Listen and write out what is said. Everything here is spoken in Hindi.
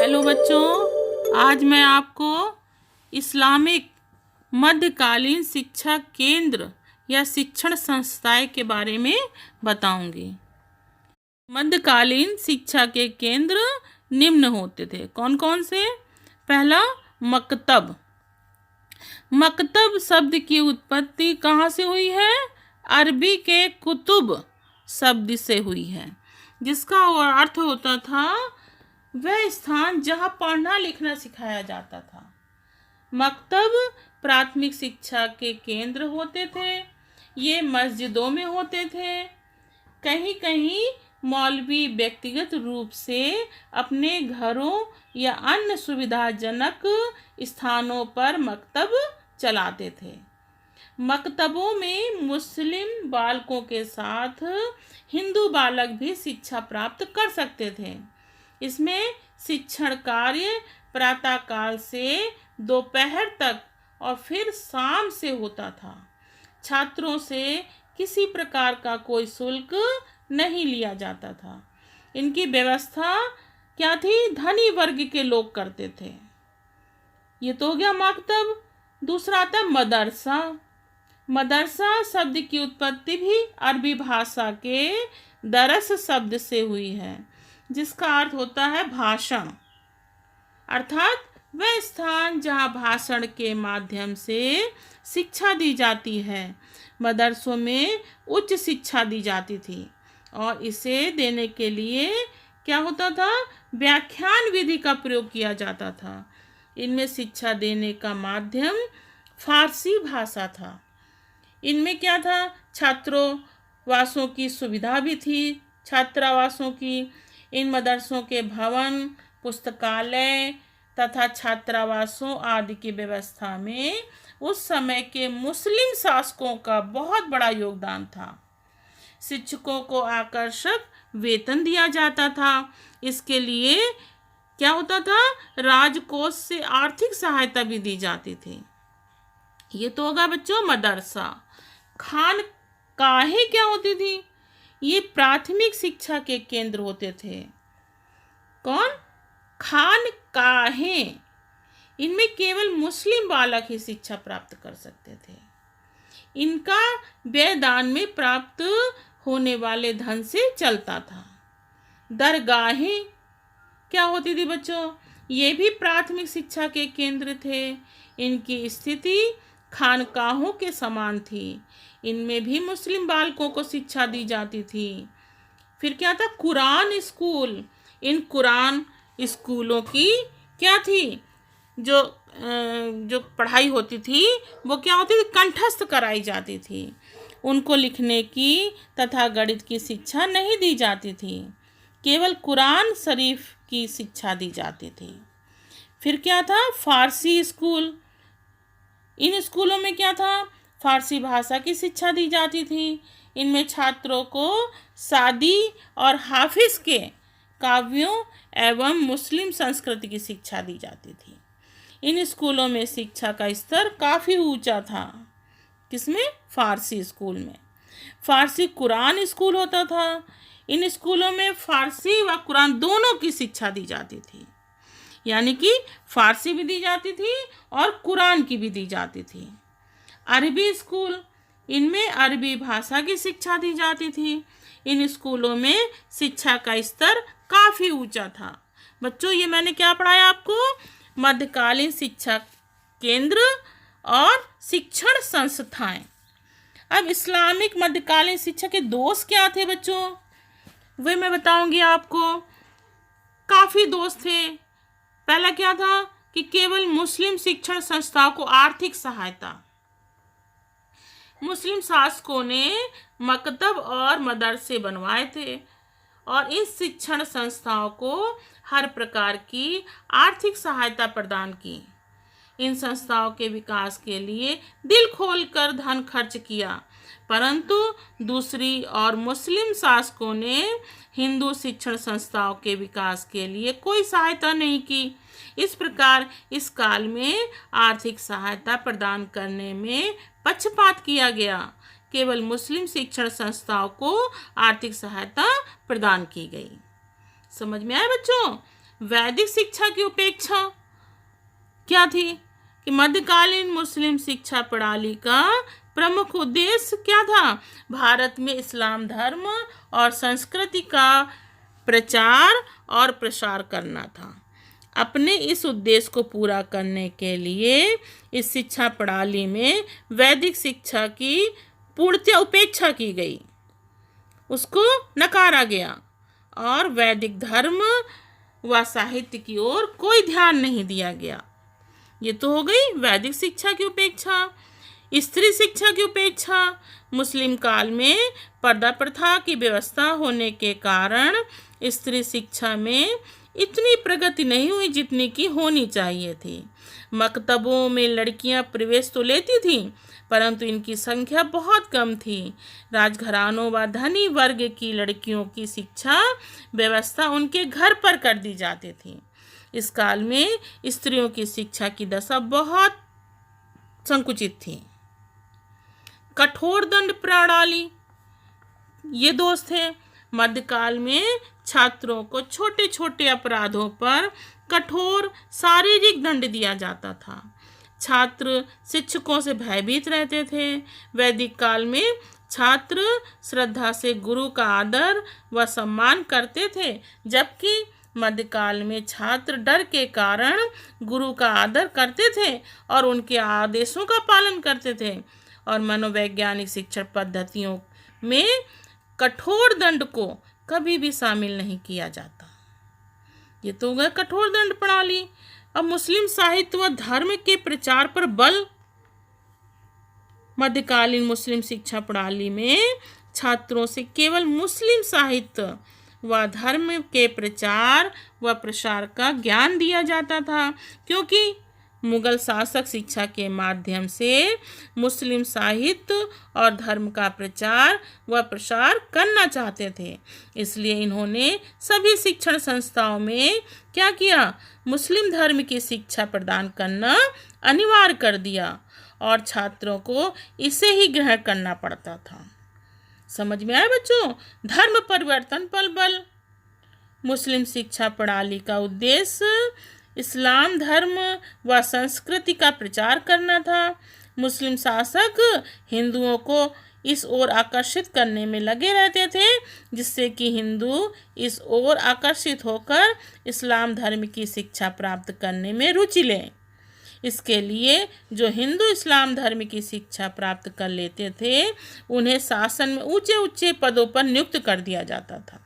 हेलो बच्चों, आज मैं आपको इस्लामिक मध्यकालीन शिक्षा केंद्र या शिक्षण संस्थाएं के बारे में बताऊंगी। मध्यकालीन शिक्षा के केंद्र निम्न होते थे। कौन कौन से? पहला, मकतब। मकतब शब्द की उत्पत्ति कहाँ से हुई है? अरबी के कुतुब शब्द से हुई है, जिसका अर्थ होता था वह स्थान जहाँ पढ़ना लिखना सिखाया जाता था। मकतब प्राथमिक शिक्षा के केंद्र होते थे। ये मस्जिदों में होते थे। कहीं कहीं मौलवी व्यक्तिगत रूप से अपने घरों या अन्य सुविधाजनक स्थानों पर मकतब चलाते थे। मकतबों में मुस्लिम बालकों के साथ हिंदू बालक भी शिक्षा प्राप्त कर सकते थे। इसमें शिक्षण कार्य प्रातःकाल से दोपहर तक और फिर शाम से होता था। छात्रों से किसी प्रकार का कोई शुल्क नहीं लिया जाता था। इनकी व्यवस्था क्या थी? धनी वर्ग के लोग करते थे। ये तो हो गया मकतब। दूसरा आता है मदरसा। मदरसा शब्द की उत्पत्ति भी अरबी भाषा के दरस शब्द से हुई है, जिसका अर्थ होता है भाषण, अर्थात वह स्थान जहाँ भाषण के माध्यम से शिक्षा दी जाती है। मदरसों में उच्च शिक्षा दी जाती थी और इसे देने के लिए क्या होता था? व्याख्यान विधि का प्रयोग किया जाता था। इनमें शिक्षा देने का माध्यम फारसी भाषा था। इनमें क्या था? छात्रावासों की सुविधा भी थी। छात्रावासों की इन मदरसों के भवन, पुस्तकालय तथा छात्रावासों आदि की व्यवस्था में उस समय के मुस्लिम शासकों का बहुत बड़ा योगदान था। शिक्षकों को आकर्षक वेतन दिया जाता था। इसके लिए क्या होता था? राजकोष से आर्थिक सहायता भी दी जाती थी। ये तो होगा बच्चों मदरसा। खानकाहें क्या होती थी? ये प्राथमिक शिक्षा के केंद्र होते थे। कौन? खानकाहें। इनमें केवल मुस्लिम बालक ही शिक्षा प्राप्त कर सकते थे। इनका व्यय दान में प्राप्त होने वाले धन से चलता था। दरगाहें क्या होती थी बच्चों? ये भी प्राथमिक शिक्षा के केंद्र थे। इनकी स्थिति खानकाहों के समान थी। इनमें भी मुस्लिम बालकों को शिक्षा दी जाती थी। फिर क्या था? कुरान स्कूल। इन कुरान स्कूलों की क्या थी? जो पढ़ाई होती थी वो क्या होती थी? कंठस्थ कराई जाती थी। उनको लिखने की तथा गणित की शिक्षा नहीं दी जाती थी। केवल कुरान शरीफ की शिक्षा दी जाती थी। फिर क्या था? फारसी स्कूल। इन स्कूलों में क्या था? फारसी भाषा की शिक्षा दी जाती थी। इनमें छात्रों को सादी और हाफिज के काव्यों एवं मुस्लिम संस्कृति की शिक्षा दी जाती थी। इन स्कूलों में शिक्षा का स्तर काफ़ी ऊंचा था। किसमें? फारसी स्कूल में। फारसी कुरान स्कूल होता था। इन स्कूलों में फारसी व कुरान दोनों की शिक्षा दी जाती थी, यानी कि फारसी भी दी जाती थी और कुरान की भी दी जाती थी। अरबी स्कूल। इनमें अरबी भाषा की शिक्षा दी जाती थी। इन स्कूलों में शिक्षा का स्तर काफ़ी ऊंचा था। बच्चों, ये मैंने क्या पढ़ाया आपको? मध्यकालीन शिक्षा केंद्र और शिक्षण संस्थाएं। अब इस्लामिक मध्यकालीन शिक्षा के दोष क्या थे बच्चों? वे मैं बताऊंगी आपको। काफ़ी दोष थे। पहला क्या था कि केवल मुस्लिम शिक्षण संस्थाओं को आर्थिक सहायता। मुस्लिम शासकों ने मकतब और मदरसे बनवाए थे और इस शिक्षण संस्थाओं को हर प्रकार की आर्थिक सहायता प्रदान की। इन संस्थाओं के विकास के लिए दिल खोलकर धन खर्च किया, परंतु दूसरी और मुस्लिम शासकों ने हिंदू शिक्षण संस्थाओं के विकास के लिए कोई सहायता नहीं की। इस प्रकार इस काल में आर्थिक सहायता प्रदान करने में पक्षपात किया गया। केवल मुस्लिम शिक्षण संस्थाओं को आर्थिक सहायता प्रदान की गई। समझ में आया बच्चों? वैदिक शिक्षा की उपेक्षा क्या थी कि मध्यकालीन मुस्लिम शिक्षा प्रणाली का प्रमुख उद्देश्य क्या था? भारत में इस्लाम धर्म और संस्कृति का प्रचार और प्रसार करना था। अपने इस उद्देश्य को पूरा करने के लिए इस शिक्षा प्रणाली में वैदिक शिक्षा की पूर्णतः उपेक्षा की गई, उसको नकारा गया और वैदिक धर्म व साहित्य की ओर कोई ध्यान नहीं दिया गया। ये तो हो गई वैदिक शिक्षा की उपेक्षा। स्त्री शिक्षा की उपेक्षा। मुस्लिम काल में पर्दा प्रथा की व्यवस्था होने के कारण स्त्री शिक्षा में इतनी प्रगति नहीं हुई जितनी की होनी चाहिए थी। मकतबों में लड़कियां प्रवेश तो लेती थीं, परंतु इनकी संख्या बहुत कम थी। राजघरानों व धनी वर्ग की लड़कियों की शिक्षा व्यवस्था उनके घर पर कर दी जाती थी। इस काल में स्त्रियों की शिक्षा की दशा बहुत संकुचित थी। कठोर दंड प्रणाली, ये दोस्त थे। मध्यकाल में छात्रों को छोटे छोटे अपराधों पर कठोर शारीरिक दंड दिया जाता था। छात्र शिक्षकों से भयभीत रहते थे। वैदिक काल में छात्र श्रद्धा से गुरु का आदर व सम्मान करते थे, जबकि मध्यकाल में छात्र डर के कारण गुरु का आदर करते थे और उनके आदेशों का पालन करते थे। और मनोवैज्ञानिक शिक्षण पद्धतियों में कठोर दंड को कभी भी शामिल नहीं किया जाता। ये तो हो गया कठोर दंड प्रणाली। अब मुस्लिम साहित्य व धर्म के प्रचार पर बल। मध्यकालीन मुस्लिम शिक्षा प्रणाली में छात्रों से केवल मुस्लिम साहित्य व धर्म के प्रचार व प्रसार का ज्ञान दिया जाता था, क्योंकि मुगल शासक शिक्षा के माध्यम से मुस्लिम साहित्य और धर्म का प्रचार व प्रसार करना चाहते थे। इसलिए इन्होंने सभी शिक्षण संस्थाओं में क्या किया? मुस्लिम धर्म की शिक्षा प्रदान करना अनिवार्य कर दिया और छात्रों को इसे ही ग्रहण करना पड़ता था। समझ में आया बच्चों? धर्म परिवर्तन पर बल। मुस्लिम शिक्षा प्रणाली का उद्देश्य इस्लाम धर्म व संस्कृति का प्रचार करना था। मुस्लिम शासक हिंदुओं को इस ओर आकर्षित करने में लगे रहते थे, जिससे कि हिंदू इस ओर आकर्षित होकर इस्लाम धर्म की शिक्षा प्राप्त करने में रुचि लें। इसके लिए जो हिंदू इस्लाम धर्म की शिक्षा प्राप्त कर लेते थे, उन्हें शासन में ऊंचे ऊंचे पदों पर नियुक्त कर दिया जाता था।